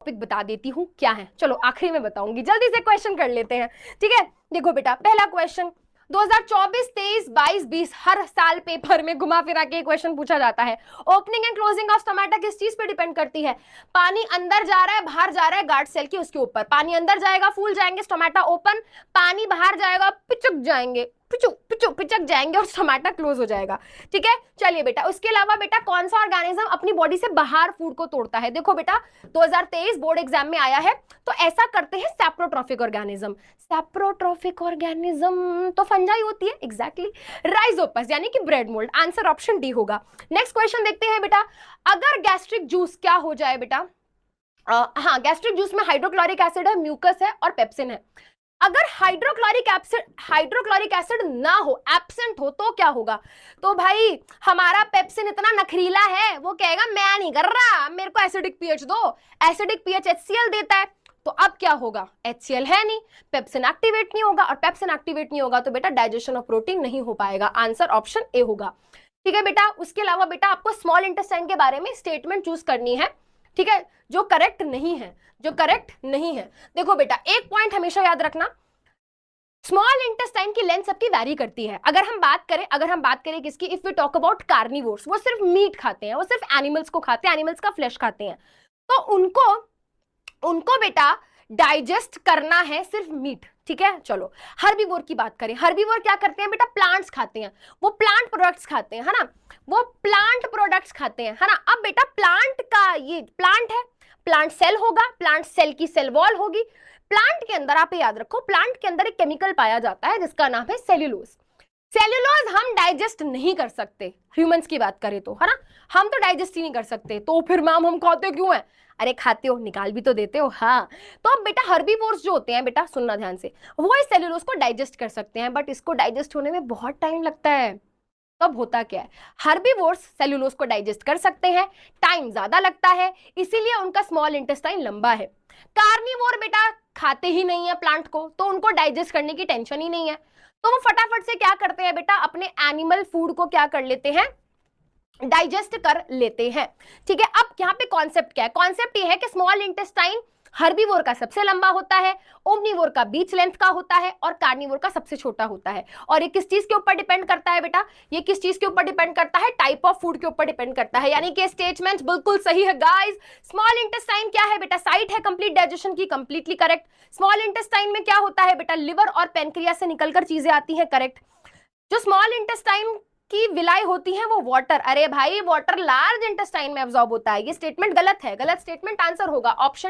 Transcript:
Topic बता देती हूँ क्या है। चलो आखिरी में बताऊंगी, जल्दी से क्वेश्चन कर लेते हैं। ठीक है, देखो बेटा पहला क्वेश्चन, 2024, 23, 22, 20 हर साल पेपर में घुमा फिरा के क्वेश्चन पूछा जाता है। Opening and closing of stomata किस चीज पे डिपेंड करती है? पानी अंदर जा रहा है बाहर जा रहा है, गार्ड सेल की उसके ऊपर। पानी अंदर जाएगा फूल जाएंगे स्टोमेटा ओपन, पानी बाहर जाएगा पिचक जाएंगे, पिचक जाएंगे और स्टोमेटा क्लोज हो जाएगा। ठीक है, चलिए बेटा उसके अलावा बेटा कौन सा ऑर्गेनिज्म अपनी बॉडी से बाहर फूड को तोड़ता है? देखो बेटा 2023 बोर्ड एग्जाम में आया है, तो ऐसा करते हैं सैप्रोट्रॉफिक ऑर्गेनिज्म। सैप्रोट्रॉफिक ऑर्गेनिज्म तो फंजाई होती है, एग्जैक्टली राइजोपस यानी कि bread mould. Answer option D होगा। नेक्स्ट क्वेश्चन देखते हैं बेटा, अगर गैस्ट्रिक जूस क्या हो जाए बेटा? हाँ, गैस्ट्रिक जूस में हाइड्रोक्लोरिक एसिड है, म्यूकस है और पेप्सिन है। अगर हाइड्रोक्लोरिक एसिड ना हो, एब्सेंट हो, तो क्या होगा? तो भाई हमारा पेप्सिन इतना नखरीला है, वो कहेगा मैं नहीं कर रहा, मेरे को एसिडिक पीएच दो। एसिडिक पीएच HCl देता है, तो अब क्या होगा? HCl है नहीं, पेप्सिन एक्टिवेट नहीं होगा, और पेप्सिन एक्टिवेट नहीं होगा तो बेटा डाइजेशन ऑफ प्रोटीन नहीं हो पाएगा। आंसर ऑप्शन ए होगा। ठीक है बेटा, उसके अलावा बेटा आपको स्मॉल इंटेस्टाइन के बारे में स्टेटमेंट चूज करनी है। ठीक है, जो करेक्ट नहीं है, जो करेक्ट नहीं है। देखो बेटा एक पॉइंट हमेशा याद रखना, स्मॉल इंटेस्टाइन की लेंथ सबकी वैरी करती है। अगर हम बात करें किसकी, if we talk about carnivores, वो सिर्फ मीट खाते हैं, वो सिर्फ एनिमल्स को खाते हैं, एनिमल्स का फ्लैश खाते हैं, तो उनको बेटा डाइजेस्ट करना है सिर्फ मीट। ठीक है, चलो हर्बीवोर की बात करें। हर्बीवोर क्या करते हैं बेटा? प्लांट्स खाते हैं, वो प्लांट प्रोडक्ट्स खाते हैं, है ना, वो प्लांट प्रोडक्ट्स खाते हैं, है ना। अब बेटा प्लांट का ये प्लांट है, प्लांट सेल होगा, प्लांट सेल की सेल वॉल होगी। प्लांट के अंदर आप याद रखो, प्लांट के अंदर एक केमिकल पाया जाता है जिसका नाम है सेल्यूलोज। सेल्यूलोज हम डाइजेस्ट नहीं कर सकते, ह्यूमंस की बात करें तो, है ना, हम तो डाइजेस्ट ही नहीं कर सकते। तो फिर मैम हम खाते क्यों हैं? अरे खाते हो, निकाल भी तो देते हो। हाँ, तो अब बेटा हर्बीवोर्स जो होते हैं बेटा, सुनना ध्यान से, वो इस सेल्यूलोज को डाइजेस्ट कर सकते हैं, बट इसको डाइजेस्ट होने में बहुत टाइम लगता है। तब होता क्या है, हर्बीवोर्स सेल्यूलोज को डाइजेस्ट कर सकते हैं, टाइम ज्यादा लगता है, इसीलिए उनका स्मॉल इंटेस्टाइन लंबा है। कार्निवोर बेटा खाते ही नहीं है प्लांट को, तो उनको डाइजेस्ट करने की टेंशन ही नहीं है, तो वो फटाफट से क्या करते हैं बेटा, अपने एनिमल फूड को क्या कर लेते हैं, डाइजेस्ट कर लेते हैं। ठीक है, अब यहाँ पे कॉन्सेप्ट क्या है? कॉन्सेप्ट ये है कि स्मॉल इंटेस्टाइन हर्बीवोर का सबसे लंबा होता है, ओमनीवोर का बीच लेंथ का होता है, और कार्निवोर का सबसे छोटा होता है। और ये किस चीज के ऊपर डिपेंड करता है बेटा? ये किस चीज के ऊपर डिपेंड करता है? टाइप ऑफ फूड के ऊपर डिपेंड करता है। यानी कि स्टेटमेंट बिल्कुल सही है गाइस। स्मॉल इंटेस्टाइन क्या है बेटा? साइट है कंप्लीट डाइजेशन की, कंप्लीटली करेक्ट। स्मॉल इंटेस्टाइन में क्या होता है बेटा? लिवर और पेनक्रियास से निकलकर चीजें आती हैं, करेक्ट। जो स्मॉल इंटेस्टाइन की विलाई होती है वो वाटर, अरे भाई वाटर लार्ज इंटेस्टाइन में अब्सॉर्ब होता है। ये स्टेटमेंट गलत है, गलत स्टेटमेंट। आंसर होगा ऑप्शन